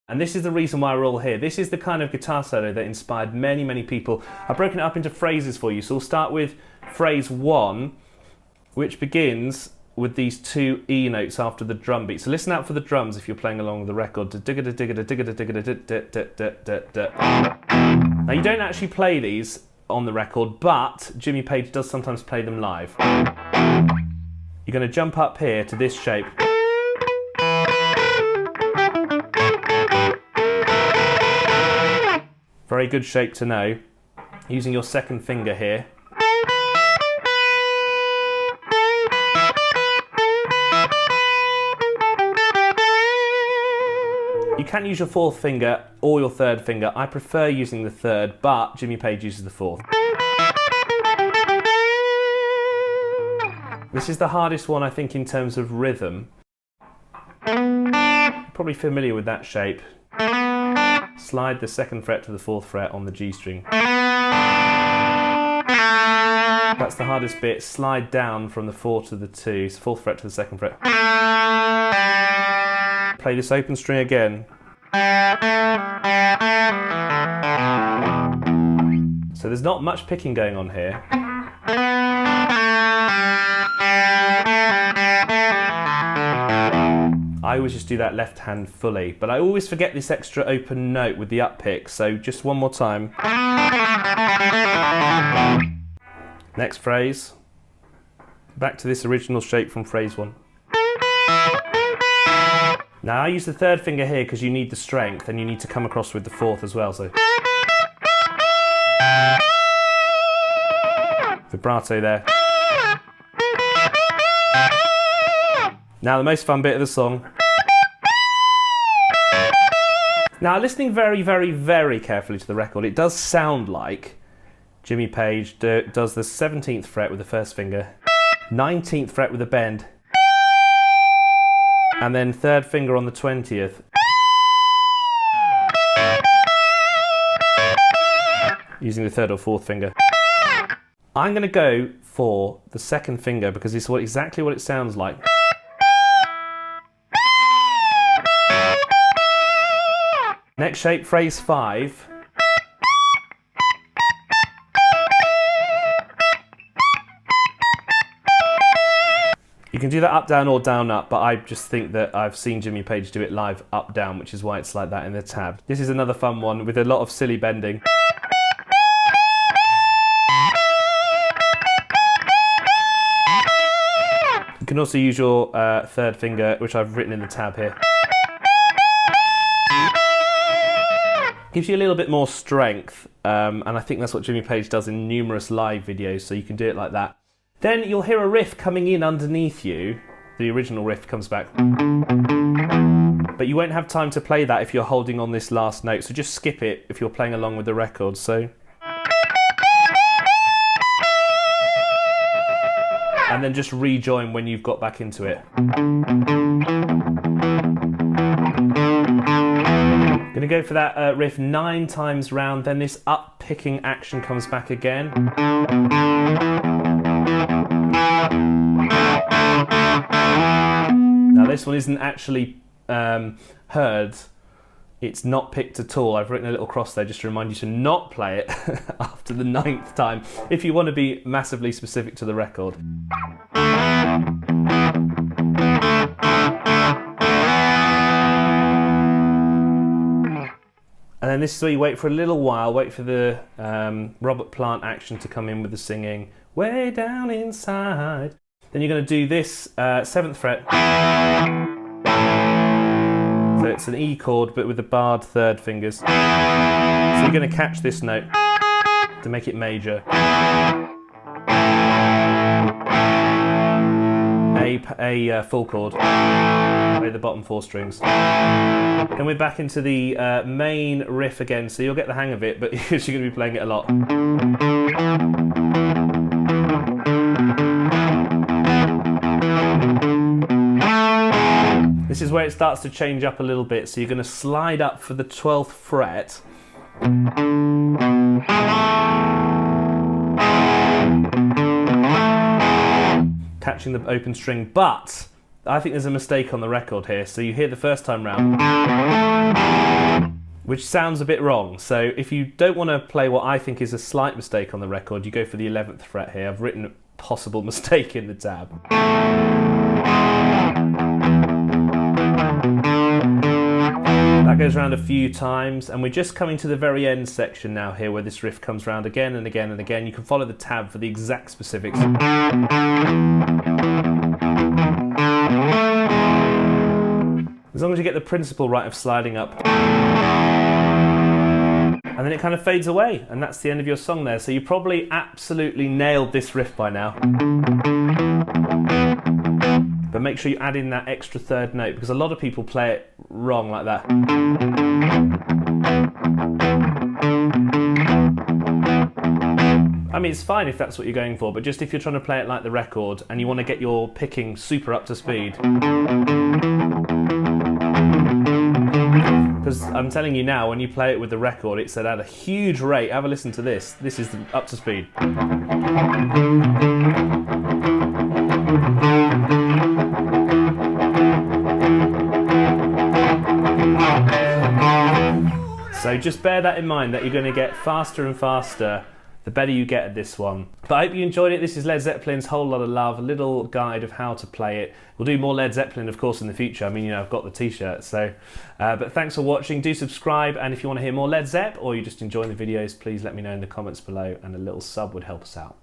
And this is the reason why we're all here. This is the kind of guitar solo that inspired many, many people. I've broken it up into phrases for you. So we'll start with phrase 1, which begins with these 2 E notes after the drum beat. So listen out for the drums if you're playing along with the record. Now you don't actually play these on the record, but Jimmy Page does sometimes play them live. You're going to jump up here to this shape. Very good shape to know. Using your second finger here. You can use your 4th finger or your 3rd finger. I prefer using the 3rd, but Jimmy Page uses the 4th. This is the hardest one, I think, in terms of rhythm. Probably familiar with that shape. Slide the 2nd fret to the 4th fret on the G string. That's the hardest bit. Slide down from the 4 to the 2, 4th fret to the 2nd fret. Play this open string again. So there's not much picking going on here. I always just do that left hand fully, but I always forget this extra open note with the up pick, so just one more time. Next phrase. Back to this original shape from phrase 1. Now I use the 3rd finger here because you need the strength and you need to come across with the 4th as well, so. Vibrato there. Now the most fun bit of the song. Now listening very, very, very carefully to the record, it does sound like Jimmy Page does the 17th fret with the 1st finger, 19th fret with a bend, and then 3rd finger on the 20th. Using the 3rd or 4th finger. I'm going to go for the 2nd finger because it's exactly what it sounds like. Next shape, phrase 5. You can do that up, down or down, up, but I just think that I've seen Jimmy Page do it live up, down, which is why it's like that in the tab. This is another fun one with a lot of silly bending. You can also use your 3rd finger, which I've written in the tab here. Gives you a little bit more strength, and I think that's what Jimmy Page does in numerous live videos, so you can do it like that. Then you'll hear a riff coming in underneath you. The original riff comes back. But you won't have time to play that if you're holding on this last note, so just skip it if you're playing along with the record. So. And then just rejoin when you've got back into it. Gonna go for that riff 9 times round, then this up picking action comes back again. Now this one isn't actually heard, it's not picked at all. I've written a little cross there just to remind you to not play it after the 9th time if you want to be massively specific to the record. And then this is where you wait for a little while, wait for the Robert Plant action to come in with the singing, way down inside. Then you're going to do this 7th fret. So it's an E chord, but with the barred 3rd fingers. So you're going to catch this note to make it major. A full chord, with the bottom 4 strings. Then we're back into the main riff again, so you'll get the hang of it, but you're going to be playing it a lot. This is where it starts to change up a little bit, so you're going to slide up for the 12th fret. Catching the open string, but I think there's a mistake on the record here. So you hear the first time round. which sounds a bit wrong. So if you don't want to play what I think is a slight mistake on the record, you go for the 11th fret here. I've written a possible mistake in the tab. That goes around a few times, and we're just coming to the very end section now here where this riff comes around again and again and again. You can follow the tab for the exact specifics. As long as you get the principle right of sliding up. And then it kind of fades away, and that's the end of your song there. So you probably absolutely nailed this riff by now. But make sure you add in that extra third note, because a lot of people play it wrong like that. I mean, it's fine if that's what you're going for, but just if you're trying to play it like the record and you want to get your picking super up to speed. Because I'm telling you now, when you play it with the record, it's at a huge rate. Have a listen to this. This is up to speed. So just bear that in mind, that you're going to get faster and faster the better you get at this one. But I hope you enjoyed it. This is Led Zeppelin's Whole Lotta Love, a little guide of how to play it. We'll do more Led Zeppelin, of course, in the future. I mean, you know, I've got the t-shirt, so. But thanks for watching. Do subscribe, and if you want to hear more Led Zepp, or you're just enjoying the videos, please let me know in the comments below, and a little sub would help us out.